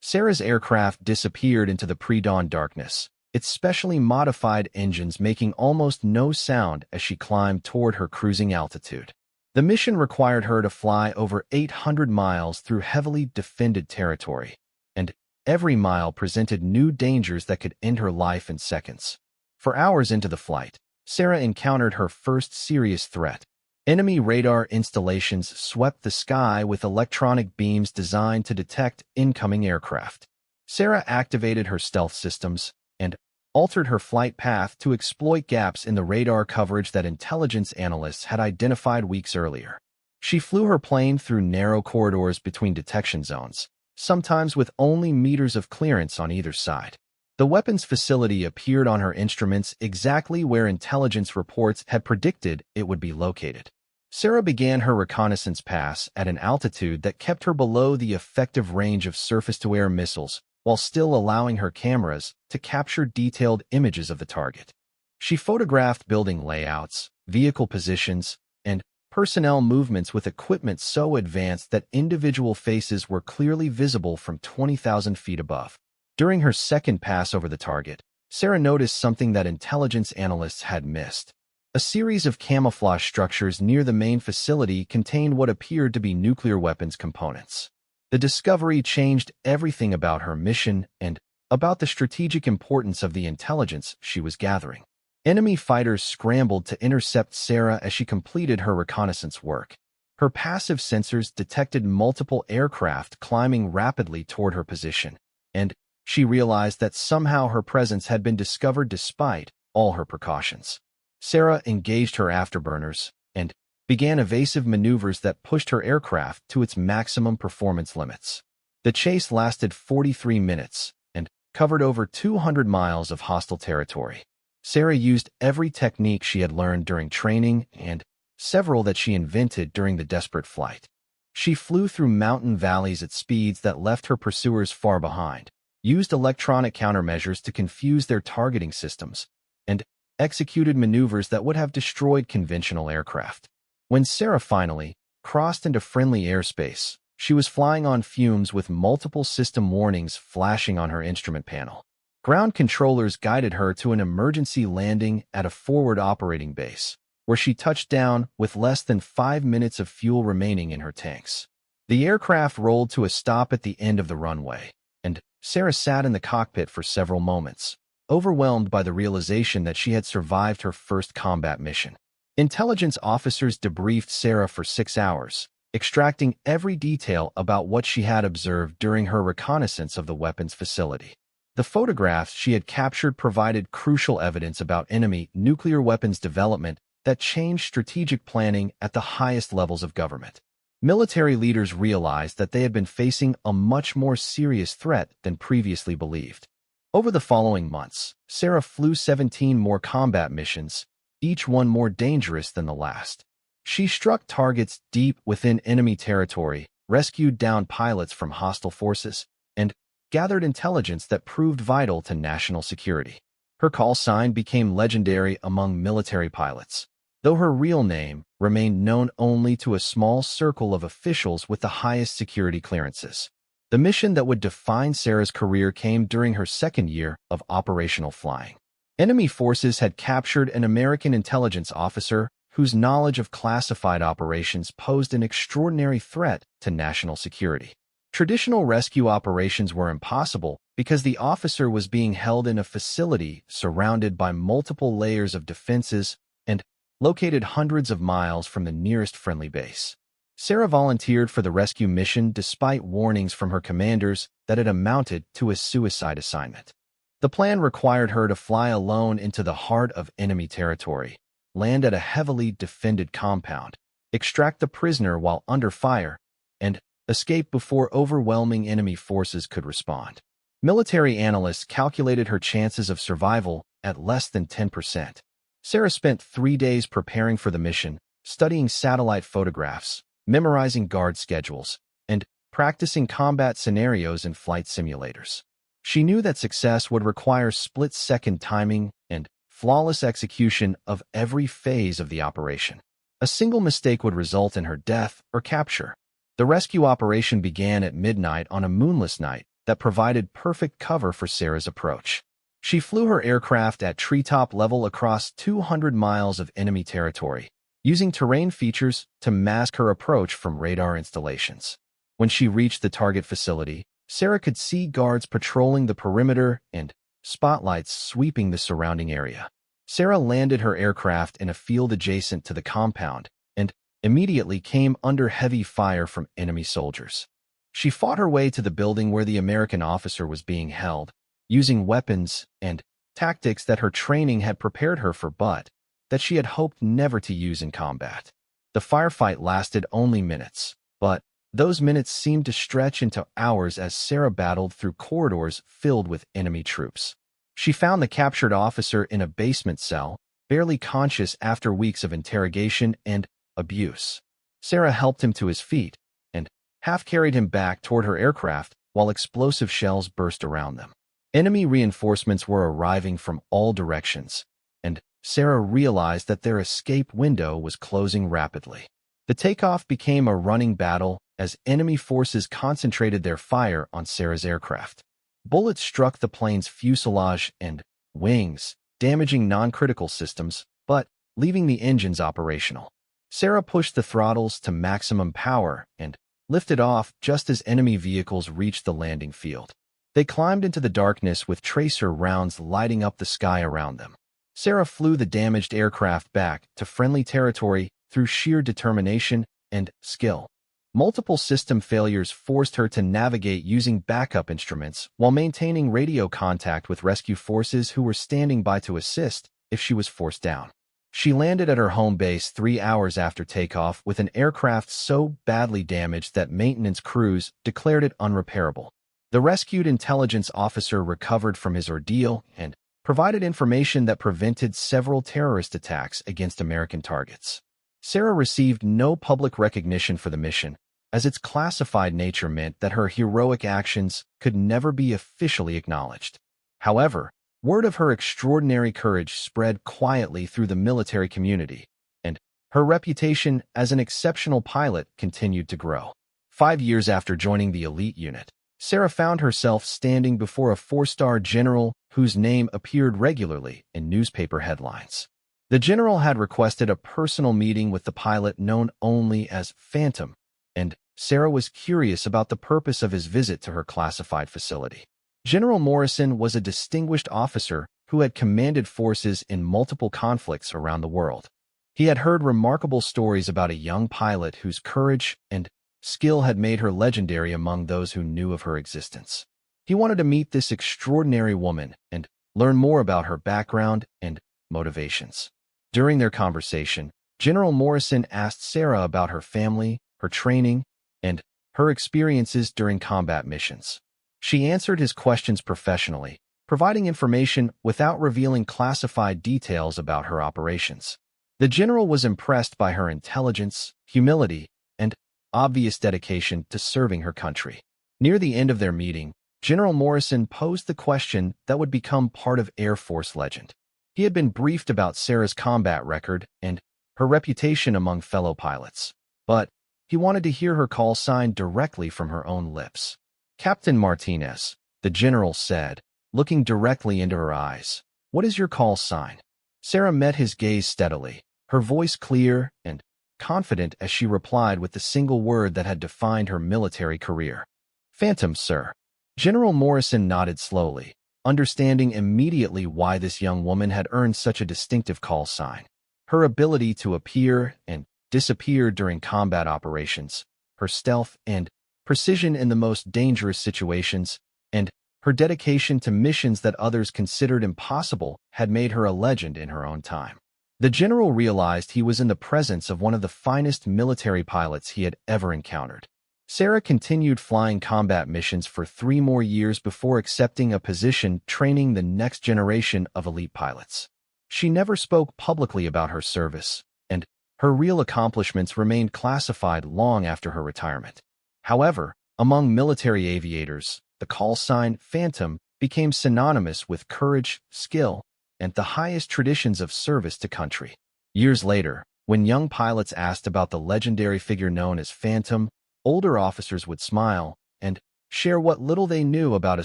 Sarah's aircraft disappeared into the pre-dawn darkness, its specially modified engines making almost no sound as she climbed toward her cruising altitude. The mission required her to fly over 800 miles through heavily defended territory, and every mile presented new dangers that could end her life in seconds. For hours into the flight, Sarah encountered her first serious threat. Enemy radar installations swept the sky with electronic beams designed to detect incoming aircraft. Sarah activated her stealth systems and altered her flight path to exploit gaps in the radar coverage that intelligence analysts had identified weeks earlier. She flew her plane through narrow corridors between detection zones, sometimes with only meters of clearance on either side. The weapons facility appeared on her instruments exactly where intelligence reports had predicted it would be located. Sarah began her reconnaissance pass at an altitude that kept her below the effective range of surface-to-air missiles, while still allowing her cameras to capture detailed images of the target. She photographed building layouts, vehicle positions, and personnel movements with equipment so advanced that individual faces were clearly visible from 20,000 feet above. During her second pass over the target, Sarah noticed something that intelligence analysts had missed. A series of camouflage structures near the main facility contained what appeared to be nuclear weapons components. The discovery changed everything about her mission and about the strategic importance of the intelligence she was gathering. Enemy fighters scrambled to intercept Sarah as she completed her reconnaissance work. Her passive sensors detected multiple aircraft climbing rapidly toward her position, and she realized that somehow her presence had been discovered despite all her precautions. Sarah engaged her afterburners and began evasive maneuvers that pushed her aircraft to its maximum performance limits. The chase lasted 43 minutes and covered over 200 miles of hostile territory. Sarah used every technique she had learned during training and several that she invented during the desperate flight. She flew through mountain valleys at speeds that left her pursuers far behind, used electronic countermeasures to confuse their targeting systems, and executed maneuvers that would have destroyed conventional aircraft. When Sarah finally crossed into friendly airspace, she was flying on fumes with multiple system warnings flashing on her instrument panel. Ground controllers guided her to an emergency landing at a forward operating base, where she touched down with less than 5 minutes of fuel remaining in her tanks. The aircraft rolled to a stop at the end of the runway, and Sarah sat in the cockpit for several moments, overwhelmed by the realization that she had survived her first combat mission. Intelligence officers debriefed Sarah for 6 hours, extracting every detail about what she had observed during her reconnaissance of the weapons facility. The photographs she had captured provided crucial evidence about enemy nuclear weapons development that changed strategic planning at the highest levels of government. Military leaders realized that they had been facing a much more serious threat than previously believed. Over the following months, Sarah flew 17 more combat missions, each one more dangerous than the last. She struck targets deep within enemy territory, rescued downed pilots from hostile forces, and gathered intelligence that proved vital to national security. Her call sign became legendary among military pilots, though her real name remained known only to a small circle of officials with the highest security clearances. The mission that would define Sarah's career came during her second year of operational flying. Enemy forces had captured an American intelligence officer whose knowledge of classified operations posed an extraordinary threat to national security. Traditional rescue operations were impossible because the officer was being held in a facility surrounded by multiple layers of defenses and located hundreds of miles from the nearest friendly base. Sarah volunteered for the rescue mission despite warnings from her commanders that it amounted to a suicide assignment. The plan required her to fly alone into the heart of enemy territory, land at a heavily defended compound, extract the prisoner while under fire, and escape before overwhelming enemy forces could respond. Military analysts calculated her chances of survival at less than 10%. Sarah spent 3 days preparing for the mission, studying satellite photographs, memorizing guard schedules, and practicing combat scenarios in flight simulators. She knew that success would require split-second timing and flawless execution of every phase of the operation. A single mistake would result in her death or capture. The rescue operation began at midnight on a moonless night that provided perfect cover for Sarah's approach. She flew her aircraft at treetop level across 200 miles of enemy territory, using terrain features to mask her approach from radar installations. When she reached the target facility, Sarah could see guards patrolling the perimeter and spotlights sweeping the surrounding area. Sarah landed her aircraft in a field adjacent to the compound and immediately came under heavy fire from enemy soldiers. She fought her way to the building where the American officer was being held, using weapons and tactics that her training had prepared her for but that she had hoped never to use in combat. The firefight lasted only minutes, but those minutes seemed to stretch into hours as Sarah battled through corridors filled with enemy troops. She found the captured officer in a basement cell, barely conscious after weeks of interrogation and abuse. Sarah helped him to his feet and half-carried him back toward her aircraft while explosive shells burst around them. Enemy reinforcements were arriving from all directions, and Sarah realized that their escape window was closing rapidly. The takeoff became a running battle as enemy forces concentrated their fire on Sarah's aircraft. Bullets struck the plane's fuselage and wings, damaging non-critical systems, but leaving the engines operational. Sarah pushed the throttles to maximum power and lifted off just as enemy vehicles reached the landing field. They climbed into the darkness with tracer rounds lighting up the sky around them. Sarah flew the damaged aircraft back to friendly territory through sheer determination and skill. Multiple system failures forced her to navigate using backup instruments while maintaining radio contact with rescue forces who were standing by to assist if she was forced down. She landed at her home base 3 hours after takeoff with an aircraft so badly damaged that maintenance crews declared it unrepairable. The rescued intelligence officer recovered from his ordeal and provided information that prevented several terrorist attacks against American targets. Sarah received no public recognition for the mission, as its classified nature meant that her heroic actions could never be officially acknowledged. However, word of her extraordinary courage spread quietly through the military community, and her reputation as an exceptional pilot continued to grow. 5 years after joining the elite unit, Sarah found herself standing before a 4-star general whose name appeared regularly in newspaper headlines. The general had requested a personal meeting with the pilot known only as Phantom, and Sarah was curious about the purpose of his visit to her classified facility. General Morrison was a distinguished officer who had commanded forces in multiple conflicts around the world. He had heard remarkable stories about a young pilot whose courage and skill had made her legendary among those who knew of her existence. He wanted to meet this extraordinary woman and learn more about her background and motivations. During their conversation, General Morrison asked Sarah about her family, her training, and her experiences during combat missions. She answered his questions professionally, providing information without revealing classified details about her operations. The general was impressed by her intelligence, humility, and obvious dedication to serving her country. Near the end of their meeting, General Morrison posed the question that would become part of Air Force legend. He had been briefed about Sarah's combat record and her reputation among fellow pilots, but he wanted to hear her call sign directly from her own lips. "Captain Martinez," the general said, looking directly into her eyes. "What is your call sign?" Sarah met his gaze steadily, her voice clear and confident as she replied with the single word that had defined her military career. "Phantom, sir." General Morrison nodded slowly, understanding immediately why this young woman had earned such a distinctive call sign. Her ability to appear and disappear during combat operations, her stealth and precision in the most dangerous situations, and her dedication to missions that others considered impossible had made her a legend in her own time. The general realized he was in the presence of one of the finest military pilots he had ever encountered. Sarah continued flying combat missions for 3 more years before accepting a position training the next generation of elite pilots. She never spoke publicly about her service, and her real accomplishments remained classified long after her retirement. However, among military aviators, the call sign Phantom became synonymous with courage, skill, and the highest traditions of service to country. Years later, when young pilots asked about the legendary figure known as Phantom, older officers would smile and share what little they knew about a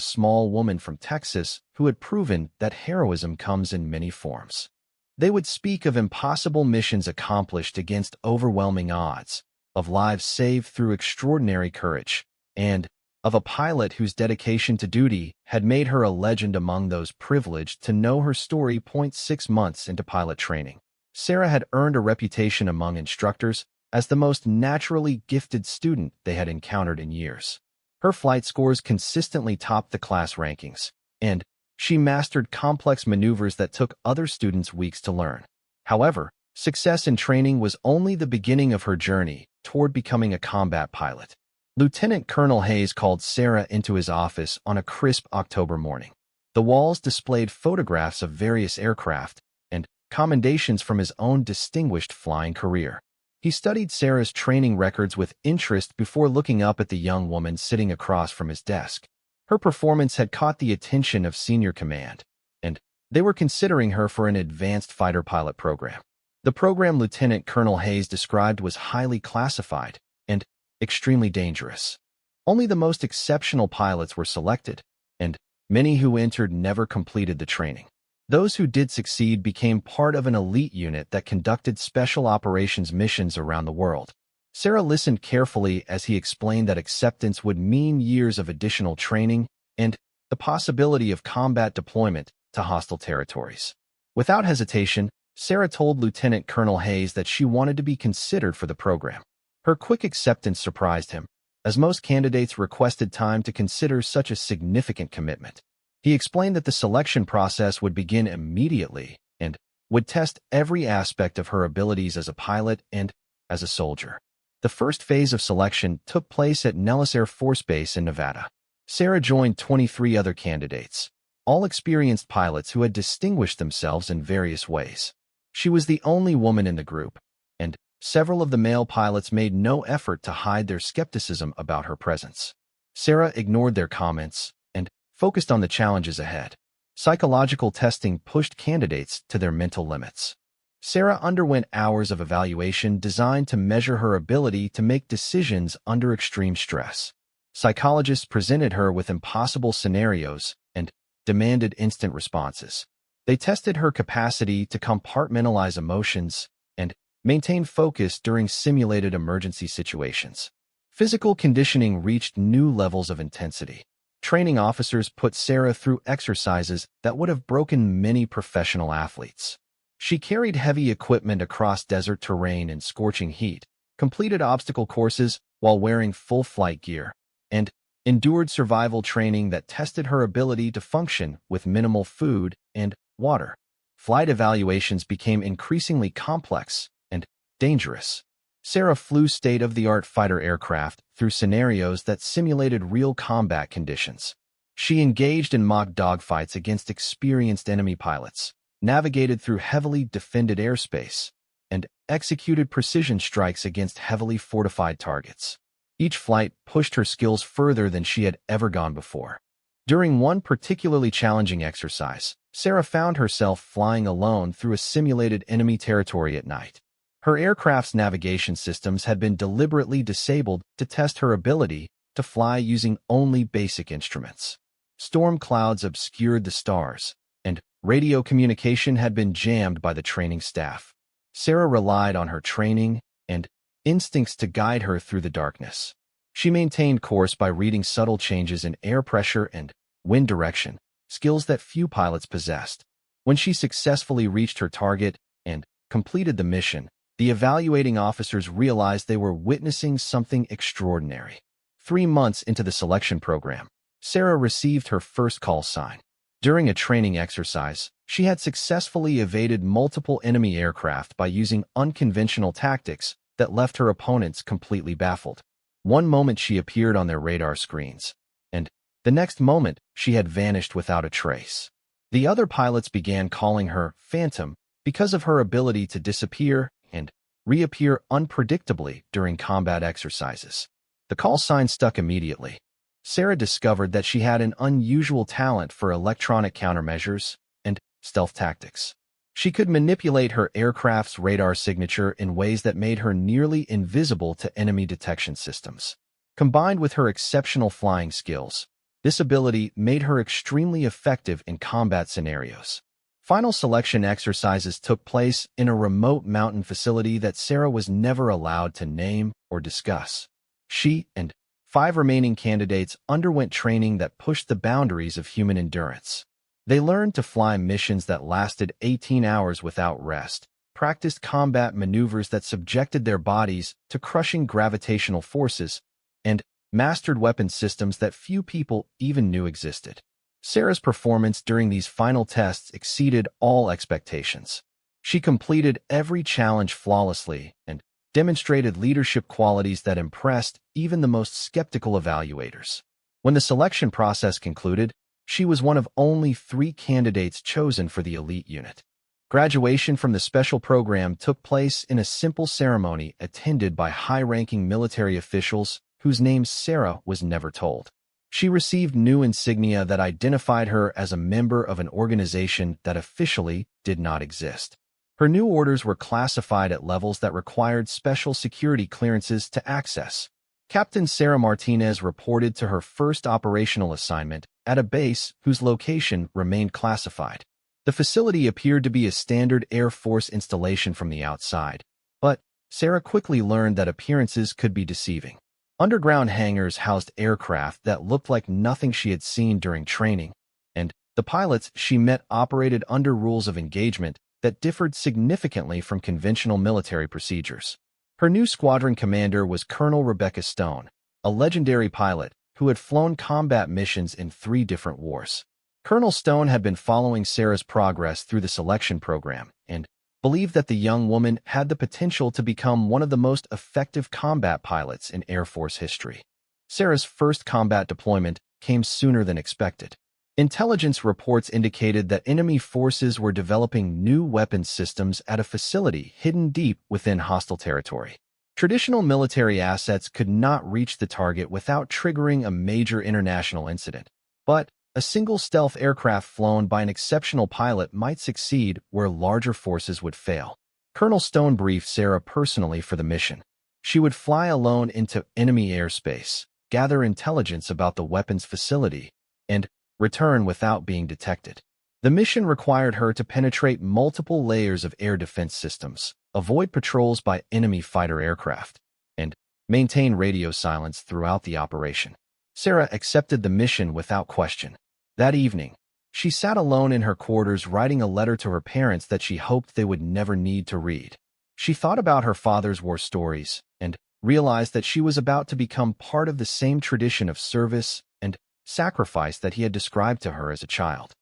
small woman from Texas who had proven that heroism comes in many forms. They would speak of impossible missions accomplished against overwhelming odds, of lives saved through extraordinary courage, and of a pilot whose dedication to duty had made her a legend among those privileged to know her story. 6 months into pilot training, Sarah had earned a reputation among instructors as the most naturally gifted student they had encountered in years. Her flight scores consistently topped the class rankings, and she mastered complex maneuvers that took other students weeks to learn. However, success in training was only the beginning of her journey toward becoming a combat pilot. Lieutenant Colonel Hayes called Sarah into his office on a crisp October morning. The walls displayed photographs of various aircraft and commendations from his own distinguished flying career. He studied Sarah's training records with interest before looking up at the young woman sitting across from his desk. Her performance had caught the attention of senior command, and they were considering her for an advanced fighter pilot program. The program Lieutenant Colonel Hayes described was highly classified and extremely dangerous. Only the most exceptional pilots were selected, and many who entered never completed the training. Those who did succeed became part of an elite unit that conducted special operations missions around the world. Sarah listened carefully as he explained that acceptance would mean years of additional training and the possibility of combat deployment to hostile territories. Without hesitation, Sarah told Lieutenant Colonel Hayes that she wanted to be considered for the program. Her quick acceptance surprised him, as most candidates requested time to consider such a significant commitment. He explained that the selection process would begin immediately and would test every aspect of her abilities as a pilot and as a soldier. The first phase of selection took place at Nellis Air Force Base in Nevada. Sarah joined 23 other candidates, all experienced pilots who had distinguished themselves in various ways. She was the only woman in the group, and several of the male pilots made no effort to hide their skepticism about her presence. Sarah ignored their comments and focused on the challenges ahead. Psychological testing pushed candidates to their mental limits. Sarah underwent hours of evaluation designed to measure her ability to make decisions under extreme stress. Psychologists presented her with impossible scenarios and demanded instant responses. They tested her capacity to compartmentalize emotions and maintain focus during simulated emergency situations. Physical conditioning reached new levels of intensity. Training officers put Sarah through exercises that would have broken many professional athletes. She carried heavy equipment across desert terrain in scorching heat, completed obstacle courses while wearing full flight gear, and endured survival training that tested her ability to function with minimal food and water. Flight evaluations became increasingly complex and dangerous. Sarah flew state-of-the-art fighter aircraft through scenarios that simulated real combat conditions. She engaged in mock dogfights against experienced enemy pilots, navigated through heavily defended airspace, and executed precision strikes against heavily fortified targets. Each flight pushed her skills further than she had ever gone before. During one particularly challenging exercise, Sarah found herself flying alone through a simulated enemy territory at night. Her aircraft's navigation systems had been deliberately disabled to test her ability to fly using only basic instruments. Storm clouds obscured the stars, and radio communication had been jammed by the training staff. Sarah relied on her training and instincts to guide her through the darkness. She maintained course by reading subtle changes in air pressure and wind direction, skills that few pilots possessed. When she successfully reached her target and completed the mission, the evaluating officers realized they were witnessing something extraordinary. 3 months into the selection program, Sarah received her first call sign. During a training exercise, she had successfully evaded multiple enemy aircraft by using unconventional tactics that left her opponents completely baffled. One moment she appeared on their radar screens, and the next moment she had vanished without a trace. The other pilots began calling her Phantom because of her ability to disappear and reappear unpredictably during combat exercises. The call sign stuck immediately. Sarah discovered that she had an unusual talent for electronic countermeasures and stealth tactics. She could manipulate her aircraft's radar signature in ways that made her nearly invisible to enemy detection systems. Combined with her exceptional flying skills, this ability made her extremely effective in combat scenarios. Final selection exercises took place in a remote mountain facility that Sarah was never allowed to name or discuss. She and 5 remaining candidates underwent training that pushed the boundaries of human endurance. They learned to fly missions that lasted 18 hours without rest, practiced combat maneuvers that subjected their bodies to crushing gravitational forces, and mastered weapon systems that few people even knew existed. Sarah's performance during these final tests exceeded all expectations. She completed every challenge flawlessly and demonstrated leadership qualities that impressed even the most skeptical evaluators. When the selection process concluded, she was one of only 3 candidates chosen for the elite unit. Graduation from the special program took place in a simple ceremony attended by high-ranking military officials whose names Sarah was never told. She received new insignia that identified her as a member of an organization that officially did not exist. Her new orders were classified at levels that required special security clearances to access. Captain Sarah Martinez reported to her first operational assignment at a base whose location remained classified. The facility appeared to be a standard Air Force installation from the outside, but Sarah quickly learned that appearances could be deceiving. Underground hangars housed aircraft that looked like nothing she had seen during training, and the pilots she met operated under rules of engagement that differed significantly from conventional military procedures. Her new squadron commander was Colonel Rebecca Stone, a legendary pilot who had flown combat missions in 3 different wars. Colonel Stone had been following Sarah's progress through the selection program and believed that the young woman had the potential to become one of the most effective combat pilots in Air Force history. Sarah's first combat deployment came sooner than expected. Intelligence reports indicated that enemy forces were developing new weapons systems at a facility hidden deep within hostile territory. Traditional military assets could not reach the target without triggering a major international incident, but a single stealth aircraft flown by an exceptional pilot might succeed where larger forces would fail. Colonel Stone briefed Sarah personally for the mission. She would fly alone into enemy airspace, gather intelligence about the weapons facility, and return without being detected. The mission required her to penetrate multiple layers of air defense systems, avoid patrols by enemy fighter aircraft, and maintain radio silence throughout the operation. Sarah accepted the mission without question. That evening, she sat alone in her quarters writing a letter to her parents that she hoped they would never need to read. She thought about her father's war stories and realized that she was about to become part of the same tradition of service and sacrifice that he had described to her as a child.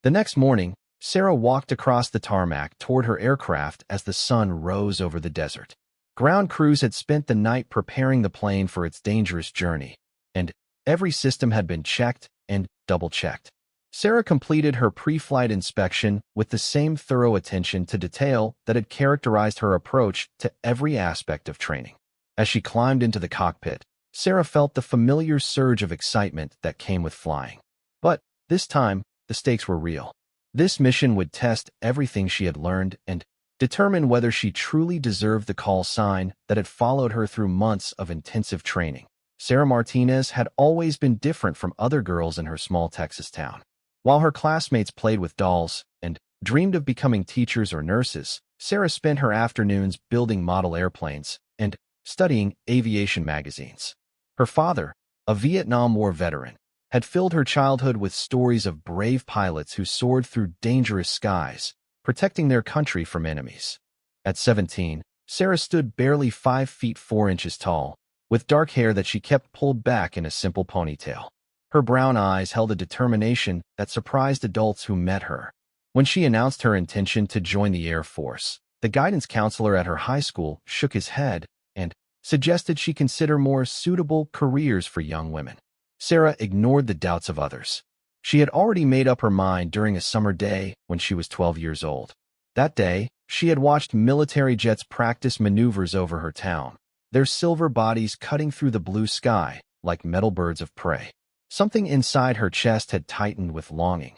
The next morning, Sarah walked across the tarmac toward her aircraft as the sun rose over the desert. Ground crews had spent the night preparing the plane for its dangerous journey, and every system had been checked and double-checked. Sarah completed her pre-flight inspection with the same thorough attention to detail that had characterized her approach to every aspect of training. As she climbed into the cockpit, Sarah felt the familiar surge of excitement that came with flying. But this time, the stakes were real. This mission would test everything she had learned and determine whether she truly deserved the call sign that had followed her through months of intensive training. Sarah Martinez had always been different from other girls in her small Texas town. While her classmates played with dolls and dreamed of becoming teachers or nurses, Sarah spent her afternoons building model airplanes and studying aviation magazines. Her father, a Vietnam War veteran, had filled her childhood with stories of brave pilots who soared through dangerous skies, protecting their country from enemies. At 17, Sarah stood barely 5 feet 4 inches tall, with dark hair that she kept pulled back in a simple ponytail. Her brown eyes held a determination that surprised adults who met her. When she announced her intention to join the Air Force, the guidance counselor at her high school shook his head and suggested she consider more suitable careers for young women. Sarah ignored the doubts of others. She had already made up her mind during a summer day when she was 12 years old. That day, she had watched military jets practice maneuvers over her town, their silver bodies cutting through the blue sky like metal birds of prey. Something inside her chest had tightened with longing,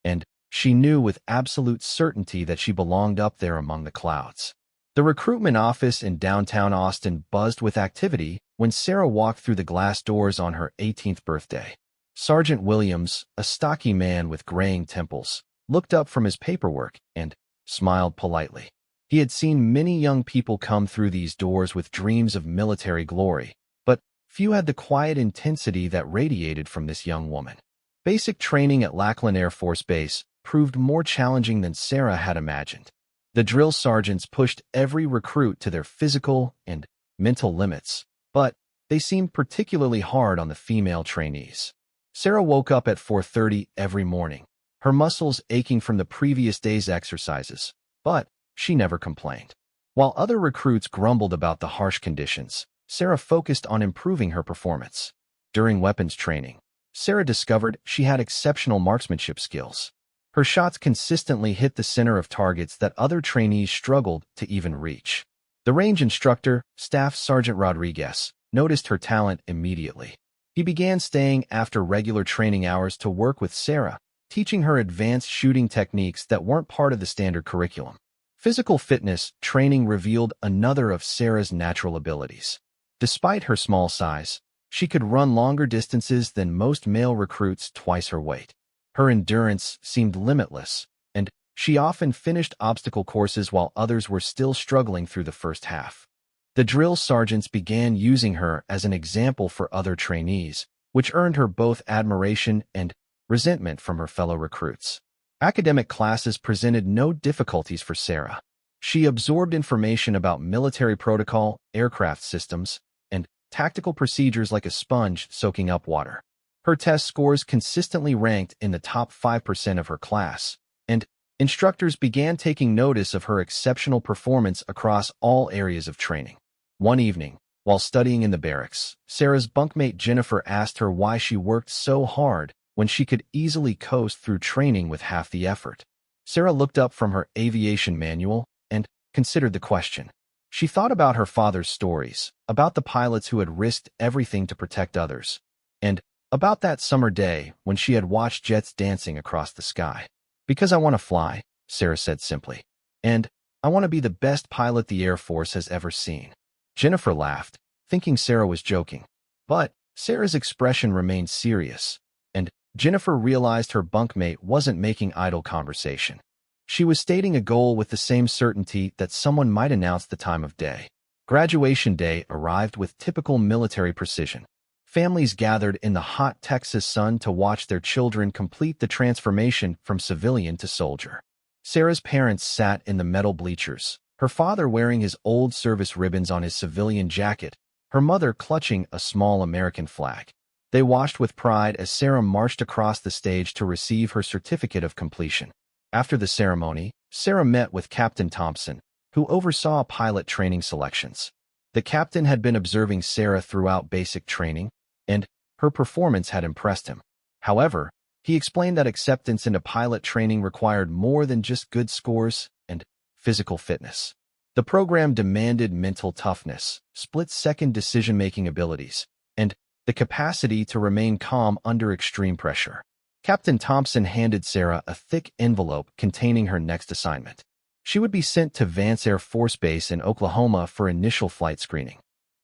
and she knew with absolute certainty that she belonged up there among the clouds. The recruitment office in downtown Austin buzzed with activity when Sarah walked through the glass doors on her 18th birthday. Sergeant Williams, a stocky man with graying temples, looked up from his paperwork and smiled politely. He had seen many young people come through these doors with dreams of military glory, but few had the quiet intensity that radiated from this young woman. Basic training at Lackland Air Force Base proved more challenging than Sarah had imagined. The drill sergeants pushed every recruit to their physical and mental limits, but they seemed particularly hard on the female trainees. Sarah woke up at 4:30 every morning, her muscles aching from the previous day's exercises, but she never complained. While other recruits grumbled about the harsh conditions, Sarah focused on improving her performance. During weapons training, Sarah discovered she had exceptional marksmanship skills. Her shots consistently hit the center of targets that other trainees struggled to even reach. The range instructor, Staff Sergeant Rodriguez, noticed her talent immediately. He began staying after regular training hours to work with Sarah, teaching her advanced shooting techniques that weren't part of the standard curriculum. Physical fitness training revealed another of Sarah's natural abilities. Despite her small size, she could run longer distances than most male recruits twice her weight. Her endurance seemed limitless, and she often finished obstacle courses while others were still struggling through the first half. The drill sergeants began using her as an example for other trainees, which earned her both admiration and resentment from her fellow recruits. Academic classes presented no difficulties for Sarah. She absorbed information about military protocol, aircraft systems, and tactical procedures like a sponge soaking up water. Her test scores consistently ranked in the top 5% of her class, and instructors began taking notice of her exceptional performance across all areas of training. One evening, while studying in the barracks, Sarah's bunkmate Jennifer asked her why she worked so hard when she could easily coast through training with half the effort. Sarah looked up from her aviation manual and considered the question. She thought about her father's stories, about the pilots who had risked everything to protect others, and about that summer day when she had watched jets dancing across the sky. "Because I want to fly," Sarah said simply. "And I want to be the best pilot the Air Force has ever seen." Jennifer laughed, thinking Sarah was joking. But Sarah's expression remained serious, and Jennifer realized her bunkmate wasn't making idle conversation. She was stating a goal with the same certainty that someone might announce the time of day. Graduation day arrived with typical military precision. Families gathered in the hot Texas sun to watch their children complete the transformation from civilian to soldier. Sarah's parents sat in the metal bleachers, her father wearing his old service ribbons on his civilian jacket, her mother clutching a small American flag. They watched with pride as Sarah marched across the stage to receive her certificate of completion. After the ceremony, Sarah met with Captain Thompson, who oversaw pilot training selections. The captain had been observing Sarah throughout basic training, and her performance had impressed him. However, he explained that acceptance into pilot training required more than just good scores and physical fitness. The program demanded mental toughness, split-second decision-making abilities, and the capacity to remain calm under extreme pressure. Captain Thompson handed Sarah a thick envelope containing her next assignment. She would be sent to Vance Air Force Base in Oklahoma for initial flight screening.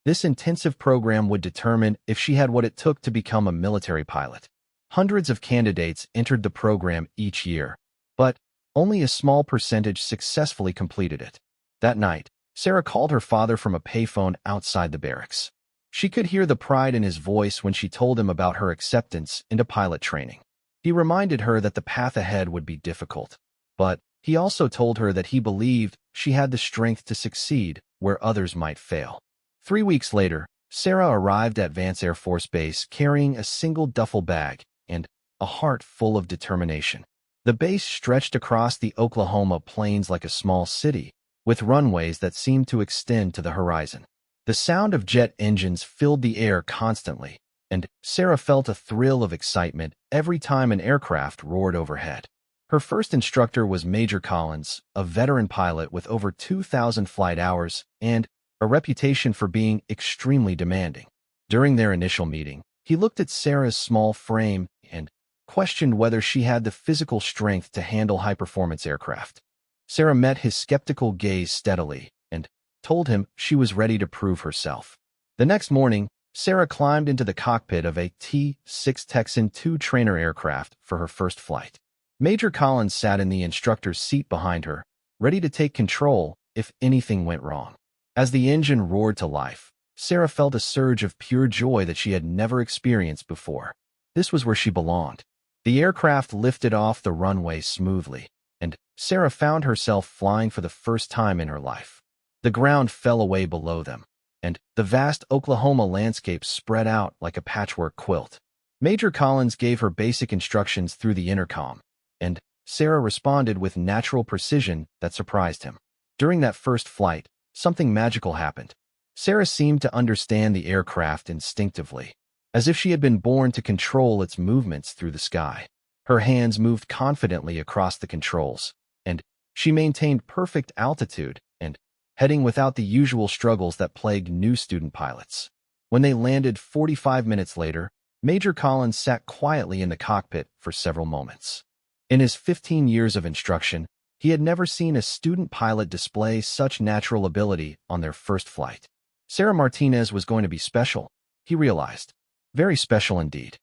This intensive program would determine if she had what it took to become a military pilot. Hundreds of candidates entered the program each year, but only a small percentage successfully completed it. That night, Sarah called her father from a payphone outside the barracks. She could hear the pride in his voice when she told him about her acceptance into pilot training. He reminded her that the path ahead would be difficult, but he also told her that he believed she had the strength to succeed where others might fail. 3 weeks later, Sarah arrived at Vance Air Force Base carrying a single duffel bag and a heart full of determination. The base stretched across the Oklahoma plains like a small city, with runways that seemed to extend to the horizon. The sound of jet engines filled the air constantly, and Sarah felt a thrill of excitement every time an aircraft roared overhead. Her first instructor was Major Collins, a veteran pilot with over 2,000 flight hours and a reputation for being extremely demanding. During their initial meeting, he looked at Sarah's small frame and questioned whether she had the physical strength to handle high-performance aircraft. Sarah met his skeptical gaze steadily and told him she was ready to prove herself. The next morning, Sarah climbed into the cockpit of a T-6 Texan II trainer aircraft for her first flight. Major Collins sat in the instructor's seat behind her, ready to take control if anything went wrong. As the engine roared to life, Sarah felt a surge of pure joy that she had never experienced before. This was where she belonged. The aircraft lifted off the runway smoothly, and Sarah found herself flying for the first time in her life. The ground fell away below them, and the vast Oklahoma landscape spread out like a patchwork quilt. Major Collins gave her basic instructions through the intercom, and Sarah responded with natural precision that surprised him. During that first flight, something magical happened. Sarah seemed to understand the aircraft instinctively, as if she had been born to control its movements through the sky. Her hands moved confidently across the controls, and she maintained perfect altitude and heading without the usual struggles that plague new student pilots. When they landed 45 minutes later, Major Collins sat quietly in the cockpit for several moments. In his 15 years of instruction, he had never seen a student pilot display such natural ability on their first flight. Sarah Martinez was going to be special, he realized. Very special indeed.